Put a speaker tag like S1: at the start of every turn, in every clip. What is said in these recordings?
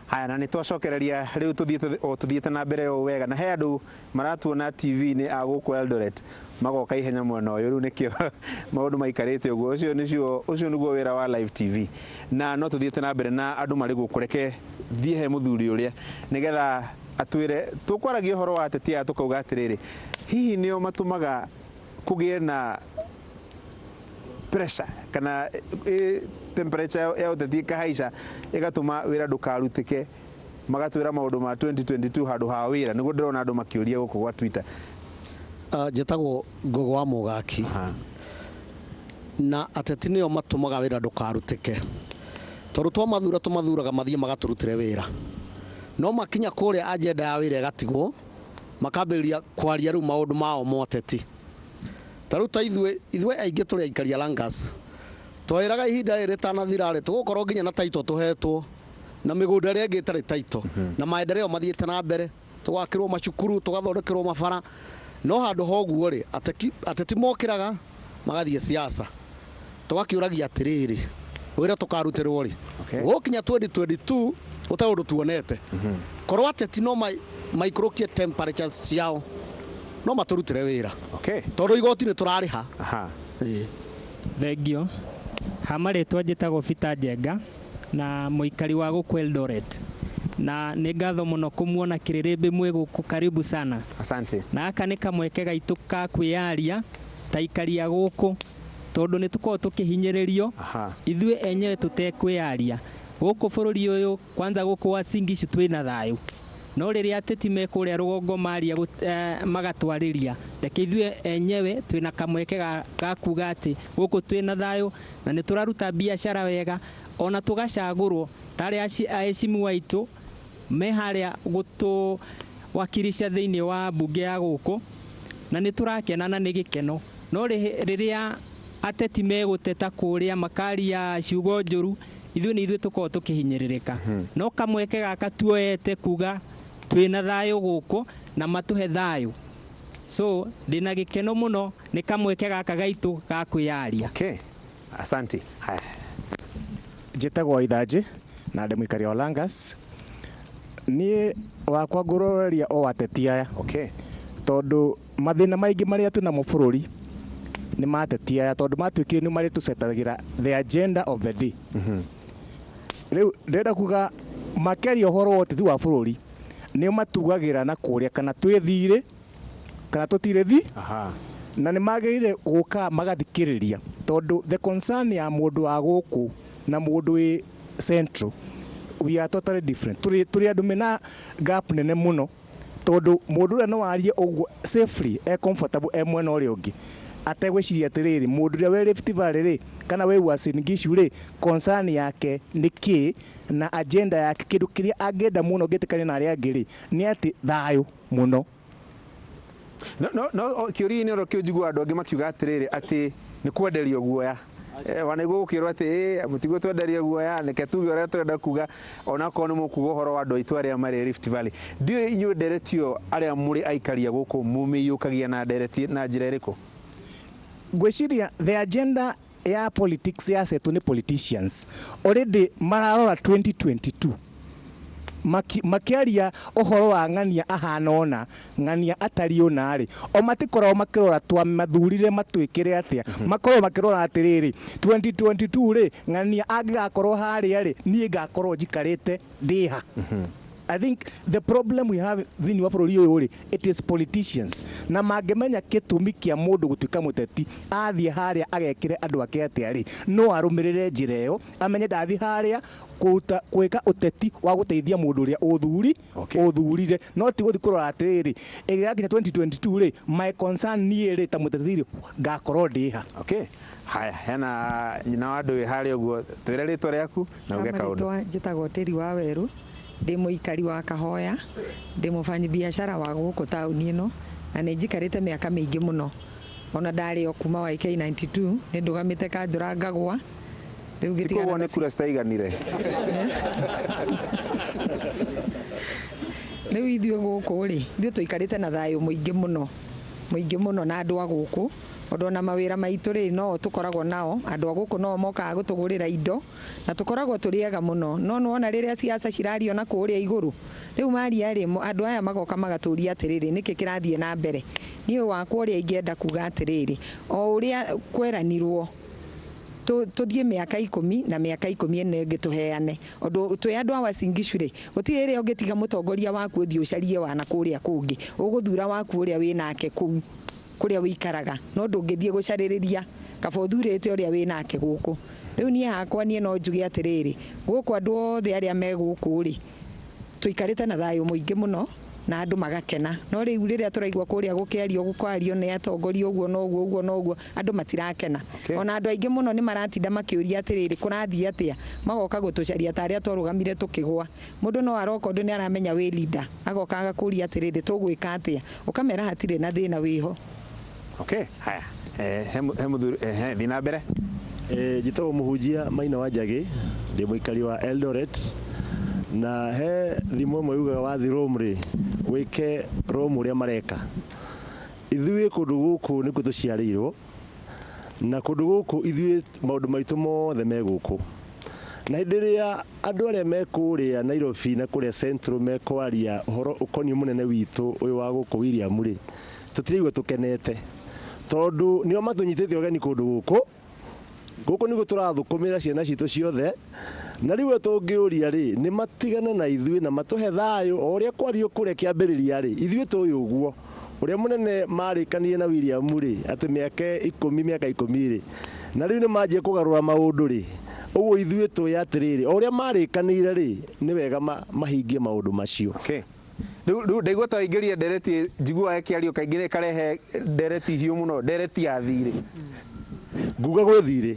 S1: haya na nitwacokereria riu tuthiete na mbere o wega na he andu maratuona TV ni aguku Eldoret magoka ihenya mwena uyu riu nikio maundu maikarite uguo ucio niguo wira wa Live TV na no tuthiete na mbere na andu mari gukureke thie he muthuri uria nigetha atwire tukwaragia horo wa ateti a tukauga atiriri hihi nio matumaga kugie na pressure kana temperature ya uteti kahaisha igatuma wira ndukarutike magatwira maundu ma 2022 handu ha wira niguo ndirona andu makiuria guku gwa Twitter.
S2: Jetagwo Ngogo wa Mugaki na ateti nio matumaga wira ndukarutike tondu tumathuraga mathie magaturutire wira no makinya kuria agenda ya wira igatigwo makambiria kwaria riu maundu mao moteti taruta ithwe aingi turi aikaria Langas twairaga ihinda ritanathirare tugukorwo nginya na taito tuhetwo na migunda ri ingi tari taito na maendeleo mathiete na mbere tugakirwo macukuru tugathondekerwo mabara no handu hoguo ri ateti mokiraga magathie siasa tugakiuragia atiriri wira tukarutirwo ri gukinya 2022 utaundu tuonete korwo ateti no maikrokie temperatures ciao no maturutire wira tondu igoti ni turariha
S3: thengio hamaritwa njitagwo Peter Njenga na muikari wa guku Eldoret na ni ngatho muno kumuona Kiririmbi mwe guku karibu sana.
S1: Asante.
S3: Na aka ni kamweke gaitu ka kwiaria taikaria guku tondu ni tuko tukihinyiririo ithwe enyewe tutekwiaria guku bururi uyu kwanza guku wa Singishu twina thayu no riria ateti mekuria rugongo maria magatwariria reke ithwe enyewe twina kamweke ga kuga ati guku twina thayu na ni turaruta biashara wega ona tugacagurwo tari aheshimu waitu me haria gutu wakirisha thiini wa bunge ya guku na ni turakena na ni gikeno no riria ateti meguteta kuria makaria ciugo njuru ithwe ni ithwe tuko tukihinyiririka no kamweke gaka tuoete kuga twina thayu guku na matuhe thayu so ndina gikeno muno ni kamweke gaka gaitu ga kwiaria.
S1: Asante. Haya
S4: Jetagwo Ithaji na ndi muikari wa Langas ni wakwa nguroreria o ateti aya tondu mathina maingi maria tuna mu bururi ni mateti aya tondu matwikire ni mari tucetagira the agenda of the day riu ndenda kuga makeri ohoro woteti wa bururi ni matugagira na kuria kana twithire kana tutire thi na ni magirire guka magathikiriria tondu the concern ya mundu wa guku na mundu wi central we are totally different turi andu mena gap nene muno tondu mundu ria no arie uguo safely comfortable mwena uri ungi ategwiciria atiriri mundu ria we Rift Valley ri kana we Uasin Gishu ri concern yake ni ki na agenda yake kindu kiria angenda muno gitikane na aria angiri ni ati thayu muno
S1: no kiuri ni ro kiujigwa andu angi makiuga atiriri ati ni kwenderio guoya wanaigu gukirwo ati mutigo twenderio guoya nike tuge uria turenda kuga ona ko ni mukugo horo wa andu aitu aria mari Rift Valley ndio inyu nderetio aria muri aikaria guku mumiyukagia na ndereti na njira iriku
S4: gwiciria the agenda ya politics ya setu ni politicians already mararora 2022 makiaria ohoro wa ng'ania ahanona ng'ania atariona ri o matikorwo makirora twa mathurire matwikire atia makorwo makirora atiriri 2022 ri ng'ania angigakorwo haria ri nie ngakorwo njikarite ndiha I think the problem we have thini wa bururi uyu ri it is politicians na mangemenya kitumi kia mundu gutuika muteti athie haria agekire andu ake atia ri no arumirire njira iyo amenye ndathi haria kuika uteti wa guteithia mundu ria uthurire no ti guthi kurora atiriri igiakinya 2022 ri my concern ni ri ta muteti ngakorwo ndiha.
S1: Haya hena nyina wa andu haria uguo twire ritwa riaku na uge kaundu
S5: njitagwo Teri wa Weru ndi muikari wa Kahoya ndi mufanyi biashara wa guku tauni ino na ni njikarite miaka mingi muno ona ndari o kuma wa AK92 ni ndugamite Kanjura ngagwa riu gitigana
S1: ne kura staiganire
S5: riu ithio guku ri ithio tuikarite na thayu muingi muno na andu a guku ondo na mawira maitu ri no tukoragwo nao andu aguku no mokaga gutugurira indo na tukoragwo turiega muno no nuona riria siasa cirario na kuria iguru riu maria ri andu aya magoka magaturia atiriri niki kirathie na mbere ni wakwa uria ingienda kuga atiriri o uria kweranirwo tuthie miaka 10 na miaka 10 ene ngituheane ondu twi andu a Uasin Gishu ri gutire ri ungitiga mutongoria waku uthie ucarie wana kuria kungi uguthura waku uria winake kuu kuria wikaraga no ndungithie gucaririria kaba uthurite uria winake guku riu nie hakwa nie no njuge atiriri guku andu othe aria me guku ri tuikarite na thayo muingi muno na andu magakena no riu riria turaigwa kuria gukiario gukwario ne atongoria uguo no uguo andu matirakena ona andu aingi muno ni maratinda makiuria atiriri kurathie atia magoka gutucaria taria twarugamire tukigwa mundu no aroka ndu ni aramenya wi leader agoka agakuria atiriri tugwika atia ukamera hatire na thina wiho.
S1: Okay, haya thina mbere
S6: njitagwo Muhunjia Maina wa Njagi ndi muikari wa Eldoret na he thimu imwe yugaga wathi Rome ri wike Rome uria mareka ithuĩ kundu guku nikuo tuciarĩirwo na kundu guku ithuĩ maundu maitu mothe me guku na hĩndĩ ĩrĩa andũ arĩa me kũrĩa Nairobi na kũrĩa Central me kwaria ũhoro ũkoniĩ mũnene witũ ũyũ wa gũkũ William ri tũtiraigua tũkenete tondu nio matunyitĩte ũgeni kundu guku niguo turathukumira ciana citũ ciothe na riu tũngĩũria ri nĩ matigane na ithuĩ na matuhe thayo o ũrĩa kwario kũrĩa kĩambĩrĩria ri ithuĩ tũĩ ũguo ũrĩa mũnene marĩkanire na William ri atĩ miaka 10 ri na riu nĩ manjie kũgarũra maũndũ ri ũguo ithuĩ tũĩ atirĩrĩ o ũrĩa marĩkanire ri nĩ wega mahingie maũndũ macio.
S1: Okay. Riu ndaigua ta ingĩria ndereti njiguaga kĩario kaingĩ nĩ karehe ndereti hiũ mũno ndereti ya thirĩ
S6: nguga gwĩ thirĩ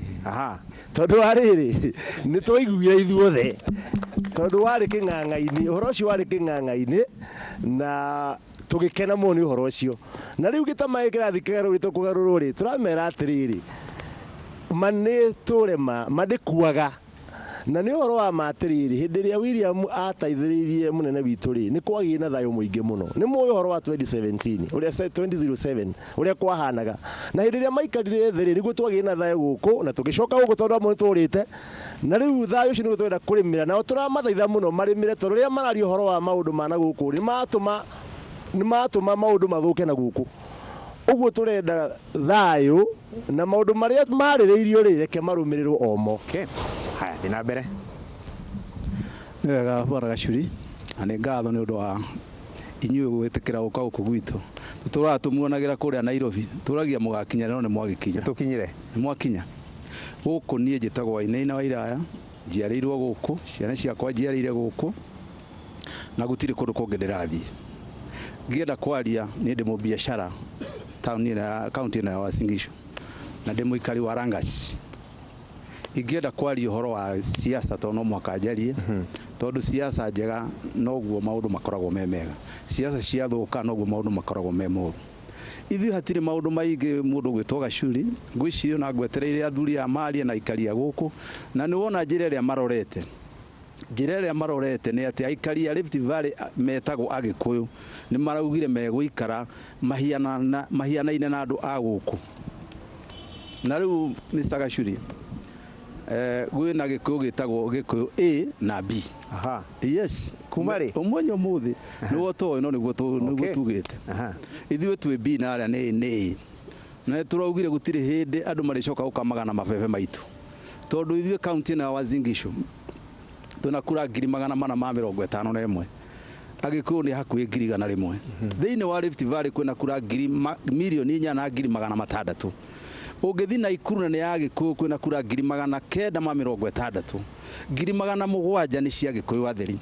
S6: tondu warĩrĩ nĩ twaiguire ithuothe tondu warĩ kĩng'ang'a-inĩ ũhoro ũcio warĩ kĩng'ang'a-inĩ na tũgĩkena mũno nĩ ũhoro ũcio na rĩu gĩtama kĩrathi kĩgarũrĩtwo kũgarũrwo rĩ tũramera atĩrĩrĩ manĩtũrema mandĩkuaga na nĩ ũhoro wa matirĩrĩ hĩndĩ ĩrĩa William ataithĩrĩirie mũnene witũ rĩ nĩ kwagĩire na thayũ mũingĩ mũno nĩ mũĩ ũhoro wa 2017 ũrĩa 2007 ũrĩa kwahanaga na hĩndĩ ĩrĩa maikarire thĩ rĩ nĩguo twagĩire na thayũ gũkũ na tũgĩcoka gũkũ tondũ amwe nĩtũrĩte na rĩu thayũ ũcio nĩguo twenda kũrĩmĩra nao tũramathaitha mũno marĩmĩre tondũ rĩrĩa mararia ũhoro wa maũndũ ma na gũkũ nĩ matũma maũndũ mathũke na gũkũ ũguo tũrenda thayũ na maũndũ marĩa marĩrĩirio rĩ reke marũmĩrĩrwo omo.
S1: Okay. Haya thina mbere
S7: nĩ wega Bwana Gacuri na nĩ ngatho nĩ ũndũ wa inyuĩ gwĩtĩkĩra gũka gũkũ gwitũ tũtũraga tũmuonagĩra kũrĩa Nairobi tũragia mũgakinya no nĩ mwagikinya
S1: tũkinyire
S7: nĩ mwakinya gũkũ niĩ njĩtagwo Wainaina wa Iraya njiarĩirwo gũkũ ciana ciakwa njiarĩire gũkũ na gũtirĩ kũndũ kũngĩ ndĩrathiĩ ngĩenda kwaria nĩ ndĩ mũbiacara kaunti ĩno ya Uasin Gishu na ndĩ mũikari wa Rangas ingĩenda kwaria ũhoro wa siasa tondũ no mwaka njarie tondũ siasa njega noguo maũndũ makoragwo me mega siasa ciathũka noguo maũndũ makoragwo me moru ithuĩ hatirĩ maũndũ maingĩ mũndũ gwĩtwo Gacuri ngwĩciria na ngwetereire athuri a maria na ikaria gũkũ na nĩ wona njĩra ĩrĩa marorete nĩ atĩ aikari a Rift Valley metagwo Agĩkũyũ nĩ maraugire megũikara mahianaine na andũ a gũkũ na rĩu Mr. Gacuri gwĩna Gĩkũyũ gĩtagwo Gĩkũyũ A na B.
S1: Yes kuma rĩ
S7: ũmwenye mũthĩ nĩguo tũĩ no nĩguo tugĩte ithuĩ twĩ B na arĩa nĩ A na tũraugire gũtirĩ hĩndĩ andũ marĩcoka gũkamaga na mabebe maitũ tondũ ithuĩ kaunti ĩno ya Uasin Gishu twĩna kura 451 Agĩkũyũ nĩ hakuhĩ 100,000 thĩinĩ wa Rift Valley kwĩna kura 4,400,600 ũngĩthi Naikuru na nĩ ya Agĩkũyũ kwĩna kura 960 700 nĩ cia Agĩkũyũ atheri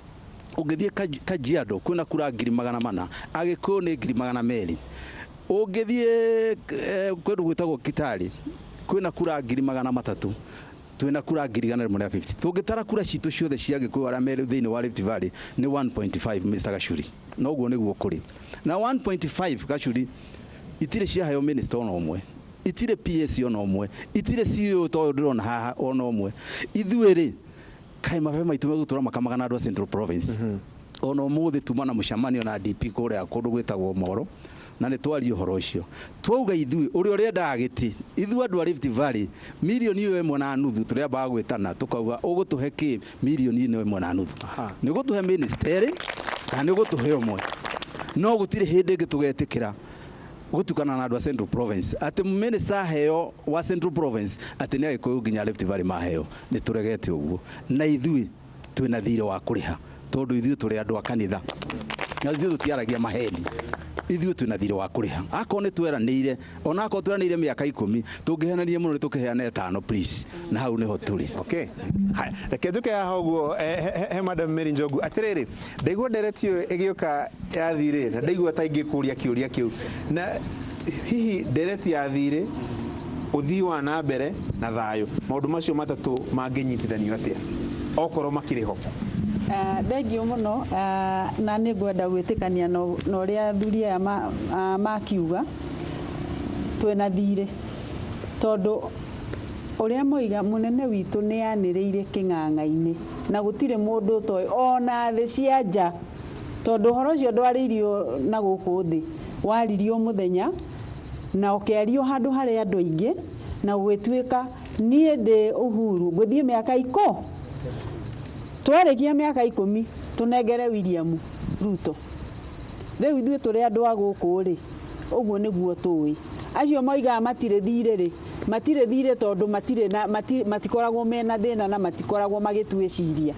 S7: ũngĩthi Kajiado kwĩna kura 400 Agĩkũyũ nĩ 200 ũngĩthi kwĩndũ gwĩtagwo Kitale kwĩna kura 300 twĩna kura 150 tũngĩtara kura citũ ciothe cia Agĩkũyũ arĩa me thĩinĩ wa Rift Valley nĩ 1.5 Mr. Gacuri noguo nĩguo kũrĩ na 1.5 Gacuri itirĩ ciaheo minister ona ũmwe itire PS ona ũmwe itire CEO to ndĩrona haha ona ũmwe ithuĩ rĩ kaĩ mabebe maitũ megũtũra makamagana andũ a Central Province ona ũmũthĩ tuma na mũcemanio na DP kũrĩa kũndũ gwĩtagwo Moro na nĩ twaria ũhoro ũcio twauga ithuĩ ũrĩa ũrĩendaga gĩtĩ ithuĩ andũ a Rift Valley milioni 1.5 tũrĩambaga gwĩtana tũkauga ũgũtũhe kĩ milioni 1.5 nĩ gũtũhe ministeri kana nĩ gũtũhe ũmwe no gũtirĩ hĩndĩ ĩngĩ tũgetĩkĩra gutukana na andũ a Central Province ati minister heo wa Central Province ati nĩ agĩkũyũ nginya Rift Valley maheo nĩ tũregete ũguo na ithuĩ twĩna thirĩ wa kũrĩha tondũ ithuĩ tũrĩ andũ a kanitha na ithuĩ tũtiaragia maheni ithuĩ twĩna thirĩ wa kũrĩha akorwo nĩ tweranĩire ona akorwo tweranĩire mĩaka 10 tũngĩhenania mũno nĩ tũkĩheana 5 please na hau nĩho tũrĩ
S1: okay haya reke njuke haha ũguo he Madam Mary Njogu atĩrĩrĩ ndaigua ndereti ĩyo ĩgĩũka ya thirĩ na ndaigua ta ingĩkũria kĩũria kĩu na hihi ndereti ya thirĩ ũthii wa na mbere na thayũ maũndũ macio matatũ mangĩnyitithanio atĩa okorwo makĩrĩ ho
S8: Thengio mũno na nĩ ngwenda gwĩtĩkania na ũrĩa athuri aya makiuga twĩna thirĩ tondũ ũrĩa moiga mũnene witũ nĩ yanĩrĩire kĩng'ang'a-inĩ na gũtirĩ mũndũ ũtoĩ ona thĩ cia nja tondũ ũhoro ũcio ndwarĩirio na gũkũ thĩ waririo mũthenya na ũkĩario handũ harĩ andũ aingĩ na gũgĩtuĩka niĩ ndĩ Uhuru ngũthiĩ mĩaka 10 twarĩkia mĩaka 10 tũnengere William Ruto rĩu ithuĩ tũrĩ andũ a gũkũ rĩ ũguo nĩguo tũĩ acio moigaga matirĩ thirĩ rĩ matirĩ thirĩ tondũ matikoragwo mena thĩna na matikoragwo magĩtuĩciria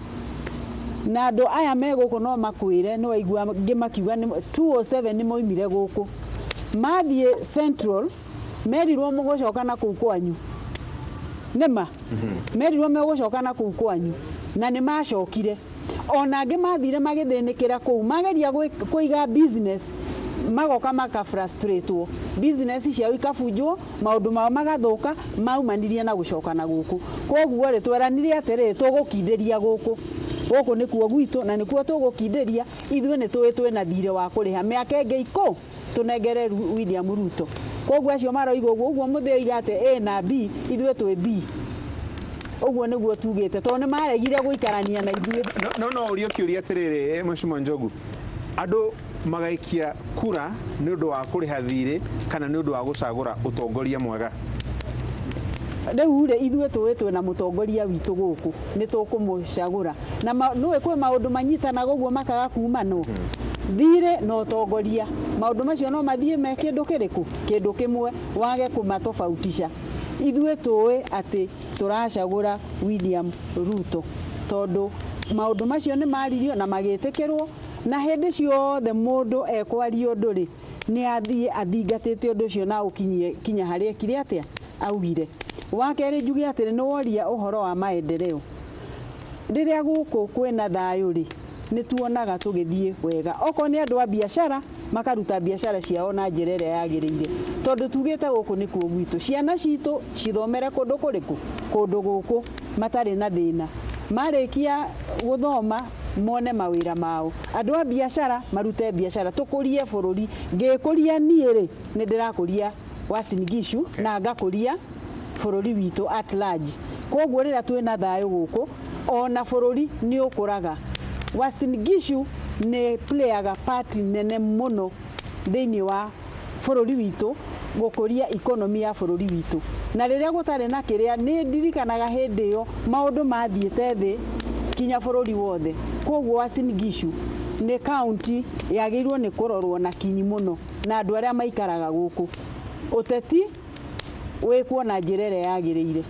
S8: na andũ aya me gũkũ no makwĩre nĩ waigua ngĩmakiuga 207 nĩ moimire gũkũ mathiĩ Central merirwo mũgũcoka na kũu kwanyu nĩma merirwo megũcoka na kũu kwanyu na nĩ macokire ona angĩ mathire magĩthĩnĩkĩra kũu mageria kũiga business magoka maka frustratewo business ciao ikabunjwo maũndũ mao magathũka maumanirie na gũcoka na gũkũ koguo rĩ tweranire atĩrĩ tũgũkindĩria gũkũ nĩkuo gwitũ na nĩkuo tũgũkindĩria ithuĩ nĩ twĩna thirĩ wa kũrĩha mĩaka ĩngĩ 10 tũnengere William Ruto koguo acio maroiga ũguo mũthĩ oiga atĩ A na B ithuĩ twĩ B ũguo nĩguo tugĩte tondũ nĩ maregire gũikarania na ithuĩ
S1: no ũrio kĩũria atĩrĩrĩ Mheshimiwa Njogu andũ magaikia kura nĩ ũndũ wa kũrĩha thirĩ kana nĩ ũndũ wa gũcagũra ũtongoria mwega
S8: rĩu rĩ ithuĩ twĩna mũtongoria witũ gũkũ nĩ tũkũmũcagũra na nĩwe kwĩ maũndũ manyitanaga ũguo makaga kuumanwo thirĩ na ũtongoria maũndũ macio no mathiĩ me kĩndũ kĩrĩkũ kĩndũ kĩmwe wage kũmatofautisha ithuĩ tũĩ atĩ tũracagũra William Ruto tondũ maũndũ macio nĩ maririo na magĩtĩkĩrwo na hĩndĩ ciothe mũndũ ekwaria ũndũ rĩ nĩ athiĩ athingatĩte ũndũ ũcio na kinya harĩa ekire atĩa augire wakerĩ njuge atĩ nĩ woria ũhoro wa maendeleo rĩrĩa gũkũ kwĩna thayũ rĩ nĩ tuonaga tũgĩthiĩ wega okorwo nĩ andũ a biacara makaruta biacara ciao na njĩra ĩrĩa yagĩrĩire tondũ tugĩte gũkũ nĩ kuo gwitũ ciana citũ cithomere kũndũ kũrĩkũ kũndũ gũkũ matarĩ na thĩna marĩkia gũthoma mone mawĩra mao andũ a biacara marute biacara tũkũrie bũrũri ngĩkũria niĩ rĩ nĩ ndĩrakũria Uasin Gishu na ngakũria bũrũri witũ at large koguo rĩrĩa twĩna thayũ gũkũ ona bũrũri nĩ ũkũraga Uasin Gishu nĩ playaga part nene mũno thĩinĩ wa bũrũri witũ gũkũria economy ya bũrũri witũ na rĩrĩa gũtarĩ na kĩrĩa nĩ ndirikanaga hĩndĩ ĩyo maũndũ mathiĩte thĩ kinya bũrũri wothe koguo Uasin Gishu nĩ county yagĩrĩirwo nĩ kũrorwo na kinyi mũno na andũ arĩa maikaraga gũkũ ũteti wĩkwo na njĩra ĩrĩa yagĩrĩire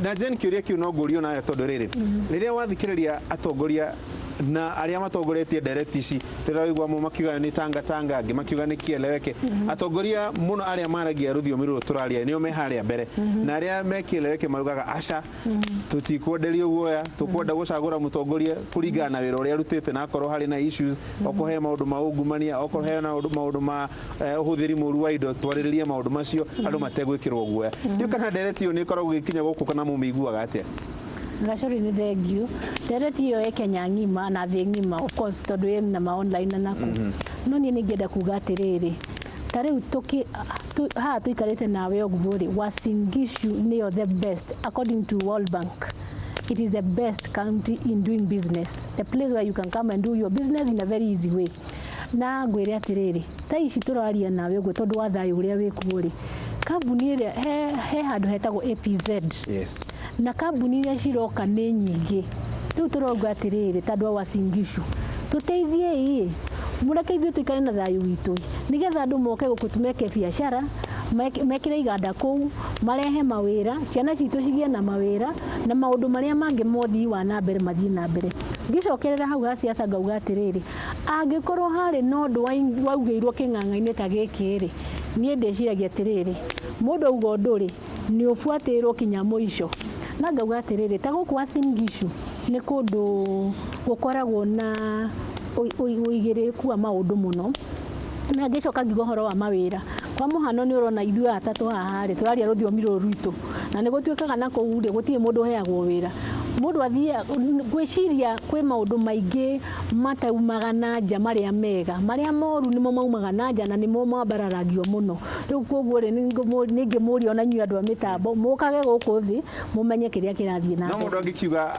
S1: na Jen kĩũria kĩu no ngũrio nayo tondũ rĩrĩ rĩrĩa wathikĩrĩria atongoria na arĩa matongoretie ndereti ici rĩrĩa waigua amwe makiuga nĩ tanga angĩ makiuga nĩ kieleweke atongoria mũno arĩa maragia rũthiomi rũrũ tũraria nĩo me harĩa mbere na arĩa me kieleweke maugaga aca tũtikwenderio guoya tũkwenda gũcagũra mũtongoria kũringana na wĩra ũrĩa arutĩte na akorwo harĩ na issues okorwo he maũndũ ma ungumania okorwo he maũndũ ma ũhũthĩri mũru wa indo twarĩrĩrie maũndũ macio andũ mategwĩkĩrwo guoya nĩ kana ndereti ĩyo nĩ ĩkoragwo ĩgĩkinya gũkũ kana mũmĩiguaga atĩa
S9: Gacori nĩ thengio ndereti ĩyo ĩ Kenya ng'ima na thĩ ng'ima of course tondũ ĩ na ma online na naku no niĩ nĩngĩenda kuga atĩrĩrĩ ta rĩu haha tũikarĩte nawe ũguo rĩ Uasin Gishu nĩyo the best according to World Bank. It is the best county in doing business, the place where you can come and do your business in a very easy way. na ngwire atiriri ta ici turaria nawe uguo tondu wa thayu uria wikuo ri kambuni iria he handu hetagwo APZ na kambuni iria ciroka ni nyingi riu turauga atiriri tondu wa Uasin Gishu tuteithie mureke ithuĩ tuikare na thayu witũ nigetha andu moke guku tumeke biashara mekire iganda kuu marehe mawira ciana citũ cigie na mawira na maundu maria mangi mothi wa na mbere mathie na mbere ngicokerera hau ha siasa ngauga atiriri angikorwo hari no ndu waugeirwo king'ang'a-inĩ ta gĩkĩ ri niĩ ndĩciragia atiriri mũndũ auga ũndũ ri nĩ ũbuatĩrwo kinya mũico na ngauga atiriri ta gũkũ Uasin Gishu nĩ kũndũ gũkoragwo na uigĩrĩrĩku wa maundu muno na ngicoka ngiuga ũhoro wa mawĩra kwa mũhano nĩ ũrona ithuĩ atatũ haha rĩ tũraria rũthiomi rũrũ rwitũ na nĩ gũtuĩkaga na kũu rĩ gũtirĩ mũndũ ũheagwo wĩra mũndũ athiaga gwĩciria kwĩ maũndũ maingĩ mataumaga na nja marĩa mega marĩa moru nĩmo maumaga na nja na nĩmo mambararagio mũno rĩu koguo rĩ nĩngĩmũria ona inyuĩ andũ a mĩtambo mũkage gũkũ thĩ mũmenye kĩrĩa kĩrathiĩ na
S1: mbere no mũndũ angĩkiuga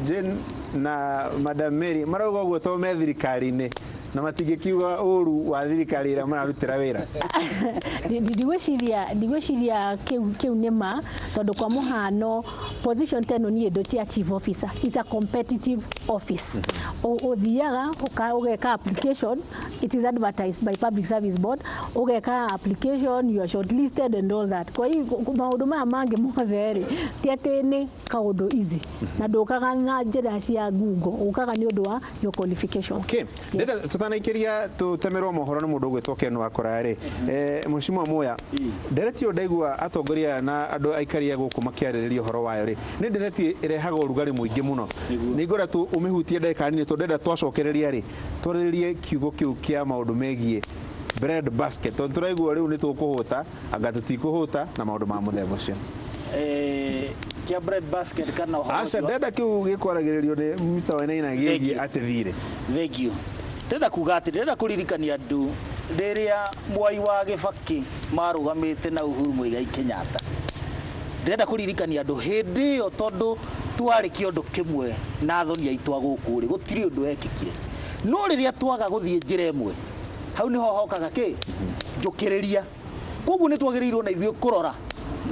S1: Jane na Madam Mary marauga ũguo to me thirikari-inĩ na matingĩkiuga ũru wa thirikari ĩrĩa mararutĩra wĩra
S9: ndigwĩciria kĩu nĩ ma tondũ kwa mũhano position teno niĩ ndũ tia chief officer is a competitive office ũthiaga ũgeka application it is advertised by Public Service Board ũgeka application you are shortlisted and all that kwa hiyo maũndũ maya mangĩ mothe rĩ ti atĩ nĩ kaũndũ easy na ndũkaga na njĩra cia ngungo ũkaga nĩ ũndũ wa your qualification.
S1: Okay tutanaikĩria tutemerwo mohoro nĩ mũndũ ũgwĩtwo Ken Wakora rĩ Mheshimiwa Muya ndereti yo ndaigua atongoria na andũ aikaria gũkũ makĩarĩrĩria ũhoro wayo rĩ nĩ ndereti ĩrehaga ũrugarĩ mũingĩ mũno nĩ ngora tu ũmĩhutie ndagĩka-inĩ tondenda twacokereria rĩ twarĩrĩrie kiugo kĩu kĩa maũndũ megiĩ bread basket tondũ tũraigua rĩu nĩ tũkũhũta anga tũtikũhũta na maũndũ ma mũthemba ũcio
S10: kia bread basket kana ũhoro
S1: aca ndenda kĩu gĩkwaragĩrĩrio nĩ mitawa-inĩ gĩgiĩ atĩ thirĩ
S10: thengio ndenda kuga atĩ ndenda kũririkania andũ rĩrĩa Mwai wa Kibaki marũgamĩte na Uhuru Muigai Kenyatta ndenda kũririkania andũ hĩndĩ ĩyo tondũ twarĩ kĩondo kĩmwe na athoni aitũ a gũkũ rĩ gũtirĩ ũndũ wekĩkire no rĩrĩa twaga gũthiĩ njĩra ĩmwe hau nĩho hokaga kĩ njũkĩrĩria koguo nĩ twagĩrĩirwo na ithuĩ kũrora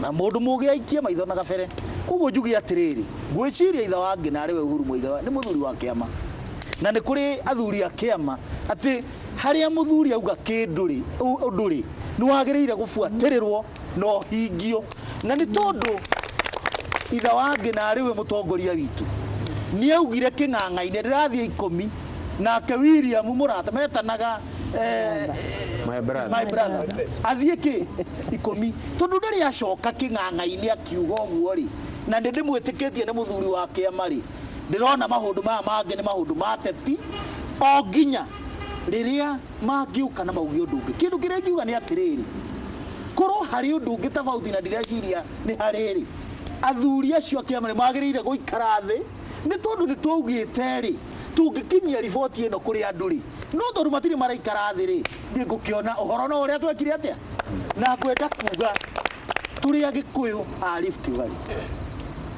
S10: na mũndũ mũgĩ aikie maitho na gabere koguo njuge atĩrĩrĩ ngwĩciria ithe wa Ngina arĩwe Uhuru Muigai nĩ mũthuri wa kĩama na nĩ kũrĩ athuri a kĩama atĩ harĩa mũthuri auga kĩndũ rĩ ũndũ rĩ nĩ wagĩrĩire gũbuatĩrĩrwo na ũhingio na nĩ tondũ ithe wa Ngina arĩwe mũtongoria witũ nĩ augire kĩng'ang'a-inĩ ndĩrathiĩ 10 nake William mũrata metanaga
S1: my
S10: brother athiĩ kĩ 10 tondũ ndĩrĩ acoka kĩng'ang'a-inĩ akiuga ũguo rĩ na ndĩ ndĩmwĩtĩkĩtie nĩ mũthuri wa kĩama rĩ ndĩrona maũndũ maya mangĩ nĩ maũndũ ma teti o nginya rĩrĩa mangiũka na mauge ũndũ ũngĩ kĩndũ kĩrĩa ngiuga nĩ atĩrĩrĩ korwo harĩ ũndũ ũngĩ tofauti na ndĩreciria nĩ harĩrĩ athuri acio a kĩama nĩ magĩrĩire gũikara thĩ nĩ tondũ nĩ twaugĩte rĩ tũngĩkinyia riboti ĩno kũrĩ andũ rĩ no tondũ matirĩ maraikara thĩ rĩ nĩ ngũkĩona ũhoro no ũrĩa twekire atĩa na ngwenda kuga tũrĩ Agĩkũyũ a Rift Valley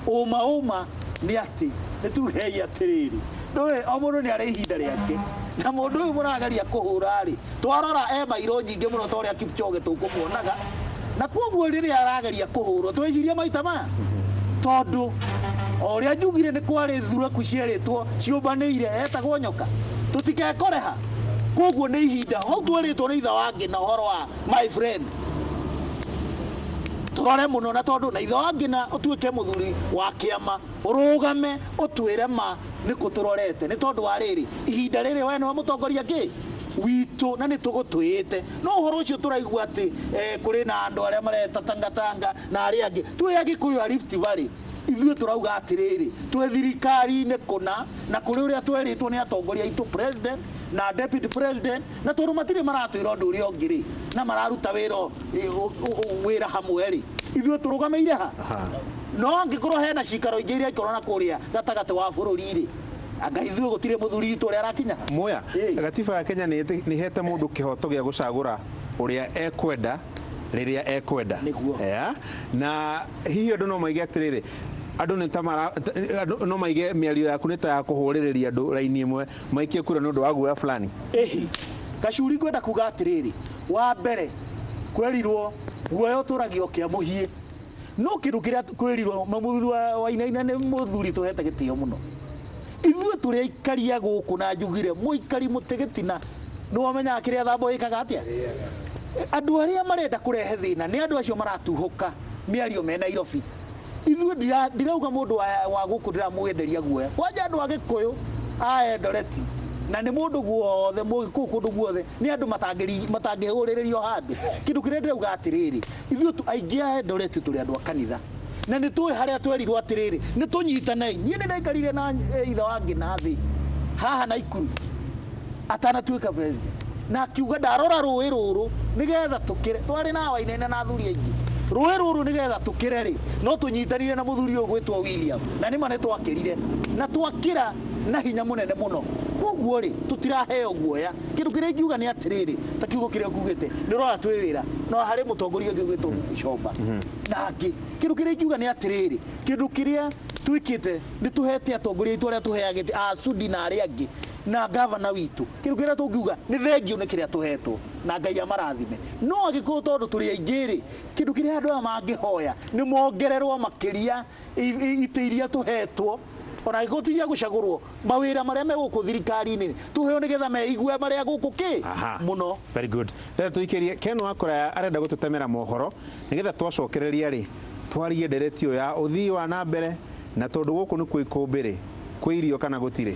S10: ũma nĩ atĩ nĩ tugei atĩrĩrĩ ndũĩ o mũndũ nĩ arĩ ihinda rĩake na mũndũ ũyũ mũrageria kũhũra rĩ twarora mairo nyingĩ mũno ta ũrĩa Kipchoge tũkũmuonaga na koguo rĩrĩa arageria kũhũrwo twĩciria maita maya tondũ o ũrĩa njugire nĩ kwarĩ thuraku cierĩtwo ciũmbanĩire etagwo nyoka tũtikekoreha koguo nĩ ihinda hau twarĩtwo nĩ ithe wa Ngina ũhoro wa my friend tũrore mũno na tondũ na ithe wa Ngina ũtuĩke mũthuri wa kĩama ũrũgame ũtwĩre ma nĩ kũtũrorete nĩ tondũ wa rĩrĩ ihinda rĩrĩ we nĩwe mũtongoria kĩ witũ na nĩ tũgũtwĩte no ũhoro ũcio tũraigua atĩ kũrĩ na andũ arĩa mareta tangatanga na arĩa angĩ twĩ Agĩkũyũ a Rift Valley ithuĩ tũrauga atĩrĩrĩ twĩ thirikari-inĩ kũna na kũrĩ ũrĩa twerĩtwo nĩ atongoria aitũ president na deputy president na tondũ matirĩ maratwĩra ũndũ ũrĩa ũngĩ rĩ na mararuta wĩra hamwe rĩ ithuĩ tũrũgamĩire ha no angĩkorwo hena cikaro ingĩ iria ikorwo na kũrĩa gatagatĩ wa bũrũri rĩ anga ithuĩ gũtirĩ mũthuri witũ ũrĩa arakinya
S1: Muya gatiba ya Kenya nĩ hete mũndũ kĩhoto gĩa gũcagũra ũrĩa ekwenda rĩrĩa ekwenda na hihi andũ no maige atĩrĩrĩ andũ no maige mĩario yaku nĩ ta ya kũhũrĩrĩria andũ raini ĩmwe maikie kura nĩ ũndũ wa guoya fulani
S10: Gacuri ngwenda kuga atiriri wa mbere kwerirwo guoya uturagio kia muhie no kindu kiria kwerirwo muthuri wa Wainaina ni muthuri tuhete gitio muno ithuĩ tũrĩ aikaria gũkũ na njugire mũikari mũtegetina nĩ wamenya kĩrĩa thambo ĩkaga atĩa andũ arĩa marenda kũrehe thĩna nĩ andũ acio maratuhũka mĩario me Nairobi ithuĩ ndirauga mũndũ wa gũkũ ndiramwenderia guoya kwanja andũ a Gĩkũyũ a Eldoret na nĩ mũndũ guothe mũgĩkũyũ kũndũ guothe nĩ andũ matangĩhũrĩrĩrio handũ kĩndũ kĩrĩa ndĩrauga atĩrĩrĩ ithuĩ aingĩ a Eldoret tũrĩ andũ a kanitha na nĩ tũĩ harĩa twerirwo atĩrĩrĩ nĩ tũnyitanei niĩ nĩ ndaikarire na ithe wa Ngĩnathĩ haha Naikuru atanatuĩka president na akiuga ndarora rũĩ rũrũ nĩgetha tũkĩre twarĩ na Wainaina na athuri aingĩ rũĩ rũrũ nĩgetha tũkĩre rĩ no tũnyitanire na mũthuri ũyũ gwĩtwo William na nĩ mane twakĩrire na twakĩra na hinya mũnene mũno koguo rĩ tũtiraheo guoya kĩndũ kĩrĩa ingiuga nĩ atĩrĩrĩ ta kiugo kĩrĩa ngugĩte nĩ ũrora twĩ wĩra no harĩ mũtongoria ũngĩ gwĩtwo Icomba na angĩ kĩndũ kĩrĩa ingiuga nĩ atĩrĩrĩ kĩndũ kĩrĩa twĩkĩte nĩ tũhete atongoria aitũ arĩa tũheagĩte a Sudi na arĩa angĩ na gavana witũ kĩndũ kĩrĩa tũngiuga nĩ thengio nĩ kĩrĩa tũhetwo na Ngai amarathime no agĩkorwo tondũ tũrĩ aingĩ rĩ kĩndũ kĩrĩa andũ aya mangĩhoya nĩ mongererwo makĩria itĩ iria tũhetwo ona gũtigia gũcagũrwo mawĩra marĩa me gũkũ thirikari-inĩ tũheo nĩgetha meigue marĩa gũkũ kĩ mũno.
S1: Very good. Rĩrĩa tũikĩrie Ken Wakora arenda gũtũtemera mohoro nĩgetha twacokereria rĩ twarie ndereti yo ya ũthii wa na mbere na tondũ gũkũ nĩ kwĩ ikũmbĩ rĩ kwĩ irio kana gũtirĩ.